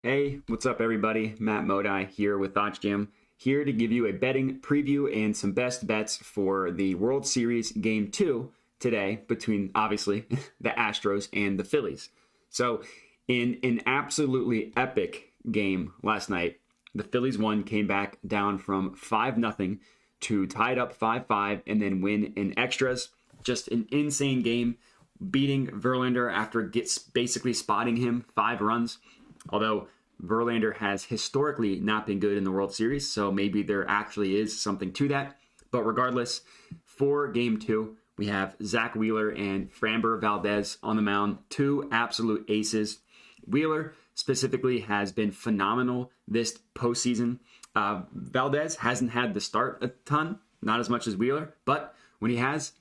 Hey, what's up everybody? Matt Modi here with OddsJam, here to give you a betting preview and some best bets for the World Series Game 2 today between, obviously, the Astros and the Phillies. So, in an absolutely epic game last night, the Phillies won, came back down from 5-0 to tie it up 5-5 and then win in extras. Just an insane game, beating Verlander after basically spotting him 5 runs. Although Verlander has historically not been good in the World Series, so maybe there actually is something to that. But regardless, for Game 2, we have Zach Wheeler and Framber Valdez on the mound, 2 absolute aces. Wheeler specifically has been phenomenal this postseason. Valdez hasn't had the start a ton, not as much as Wheeler, but when he has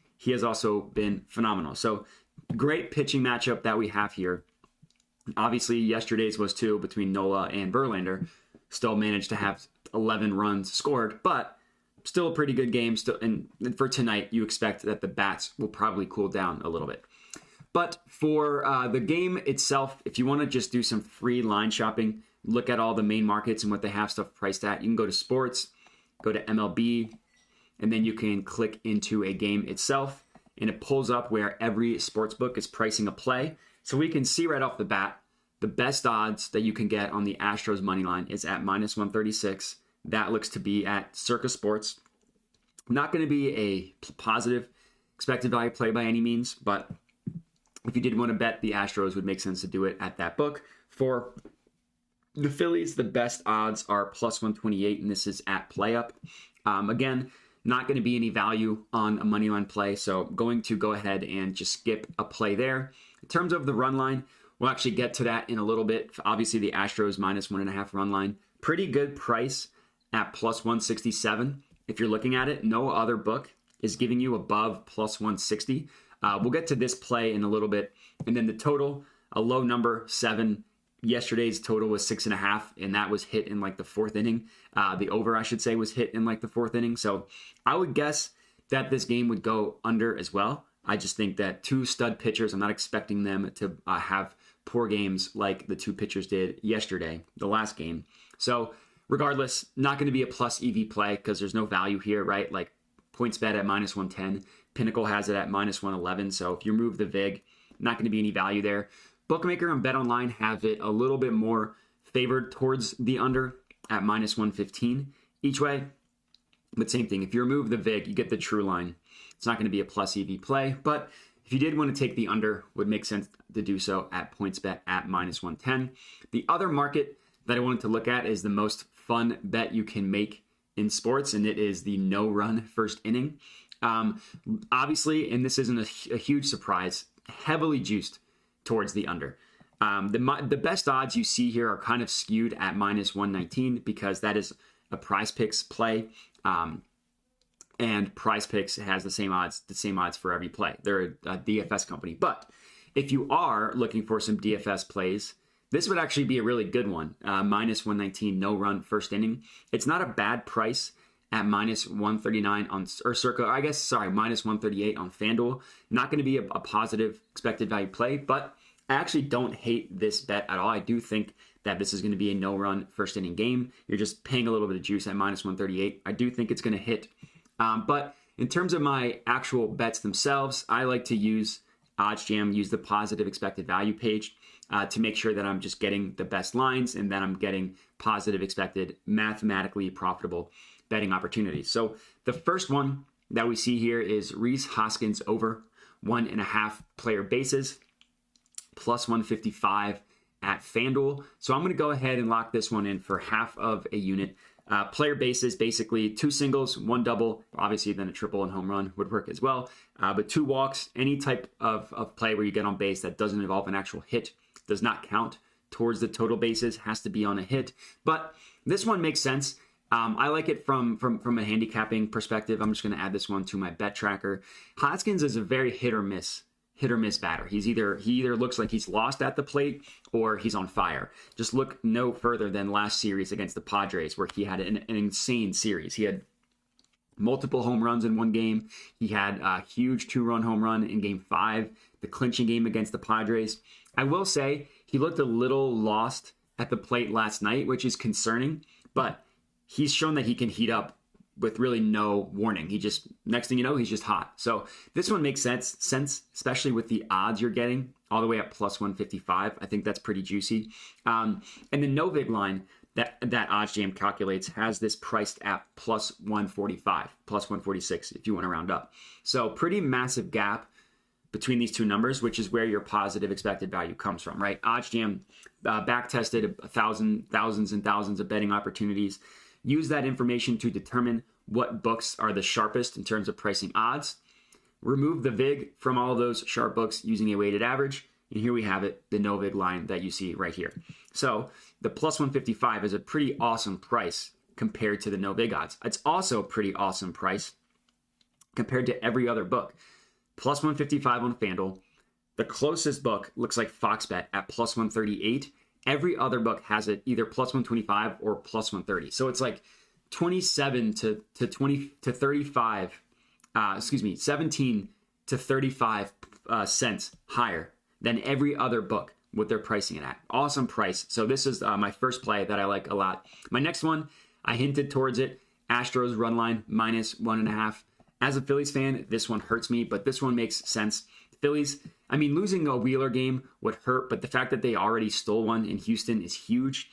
also been phenomenal. So great pitching matchup that we have here. Obviously, yesterday's was 2 between Nola and Verlander. Still managed to have 11 runs scored, but still a pretty good game. And for tonight, you expect that the bats will probably cool down a little bit. But for the game itself, if you want to just do some free line shopping, look at all the main markets and what they have stuff priced at, you can go to sports, go to MLB, and then you can click into a game itself, and it pulls up where every sportsbook is pricing a play. So we can see right off the bat, the best odds that you can get on the Astros money line is at -136. That looks to be at Circa Sports. Not going to be a positive expected value play by any means, but if you did want to bet the Astros, it would make sense to do it at that book. For the Phillies, the best odds are +128, and this is at PlayUp. Again, not going to be any value on a money line play, so going to go ahead and just skip a play there. In terms of the run line, we'll actually get to that in a little bit. Obviously, the Astros -1.5 run line. Pretty good price at +167. If you're looking at it, no other book is giving you above +160. We'll get to this play in a little bit. And then the total, a low number, 7. Yesterday's total was 6.5, and that was hit in like the 4th inning. The over, I should say, was hit in like the 4th inning. So I would guess that this game would go under as well. I just think that 2 stud pitchers, I'm not expecting them to have poor games like the 2 pitchers did yesterday, the last game. So regardless, not going to be a plus EV play because there's no value here, right? Like PointsBet at -110. Pinnacle has it at -111. So if you remove the VIG, not going to be any value there. Bookmaker and BetOnline have it a little bit more favored towards the under at -115 each way. But same thing, if you remove the VIG, you get the true line. It's not going to be a plus EV play, but if you did want to take the under, would make sense to do so at PointsBet at -110. The other market that I wanted to look at is the most fun bet you can make in sports, and it is the no-run first inning. Obviously, and this isn't a huge surprise, heavily juiced towards the under. The best odds you see here are kind of skewed at -119 because that is a Prize Picks play. And Prize Picks has the same odds for every play. They're a DFS company. But if you are looking for some DFS plays, this would actually be a really good one. -119, no run first inning. It's not a bad price at -139 on, or circa, -138 on FanDuel. Not going to be a positive expected value play, but I actually don't hate this bet at all. I do think that this is going to be a no-run first inning game. You're just paying a little bit of juice at -138. I do think it's going to hit. But in terms of my actual bets themselves, I like to use OddsJam, use the positive expected value page to make sure that I'm just getting the best lines and that I'm getting positive expected, mathematically profitable betting opportunities. So the first one that we see here is Rhys Hoskins over 1.5 player bases, +155 at FanDuel. So I'm going to go ahead and lock this one in for half of a unit. Player bases, basically 2 singles, 1 double, obviously then a triple and home run would work as well. But 2 walks, any type of play where you get on base that doesn't involve an actual hit does not count towards the total bases, has to be on a hit. But this one makes sense. I like it from a handicapping perspective. I'm just going to add this one to my bet tracker. Hoskins is a very hit or miss batter. He either looks like he's lost at the plate or he's on fire. Just look no further than last series against the Padres, where he had an insane series. He had multiple home runs in one game. He had a huge 2-run home run in game 5, the clinching game against the Padres. I will say he looked a little lost at the plate last night, which is concerning, but he's shown that he can heat up with really no warning. He just, next thing you know, he's just hot. So this one makes sense, especially with the odds you're getting all the way up plus 155. I think that's pretty juicy. And the no vig line that OddsJam calculates has this priced at plus 145, plus 146 if you want to round up. So pretty massive gap between these two numbers, which is where your positive expected value comes from, right? OddsJam back tested thousands and thousands of betting opportunities. Use that information to determine what books are the sharpest in terms of pricing odds. Remove the VIG from all of those sharp books using a weighted average. And here we have it, the no VIG line that you see right here. So the plus 155 is a pretty awesome price compared to the no VIG odds. It's also a pretty awesome price compared to every other book. Plus 155 on FanDuel. The closest book looks like Fox Bet at plus 138. Every other book has it either plus 125 or plus 130. So it's like 27 to 20 to 35, 17 to 35 cents higher than every other book, what they're pricing it at. Awesome price. So this is my first play that I like a lot. My next one, I hinted towards it. Astros run line minus 1.5. As a Phillies fan, this one hurts me, but this one makes sense. Phillies, I mean, losing a Wheeler game would hurt, but the fact that they already stole one in Houston is huge.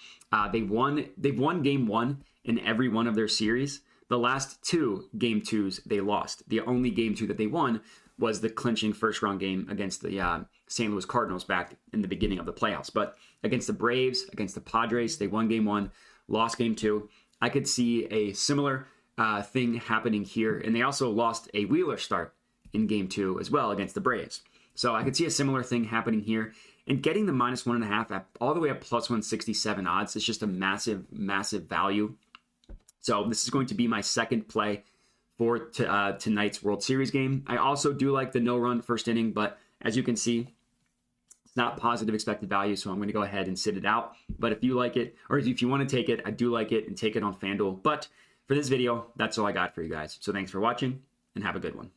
They've won game one in every one of their series. The last two game twos they lost. The only game two that they won was the clinching first round game against the St. Louis Cardinals back in the beginning of the playoffs. But against the Braves, against the Padres, they won game one, lost game two. I could see a similar thing happening here. And they also lost a Wheeler start in game two as well against the Braves. So I could see a similar thing happening here. And getting the minus 1.5 at all the way up plus 167 odds is just a massive, massive value. So this is going to be my second play for tonight's World Series game. I also do like the no-run first inning, but as you can see, it's not positive expected value, so I'm going to go ahead and sit it out. But if you like it, or if you want to take it, I do like it and take it on FanDuel. But for this video, that's all I got for you guys. So thanks for watching and have a good one.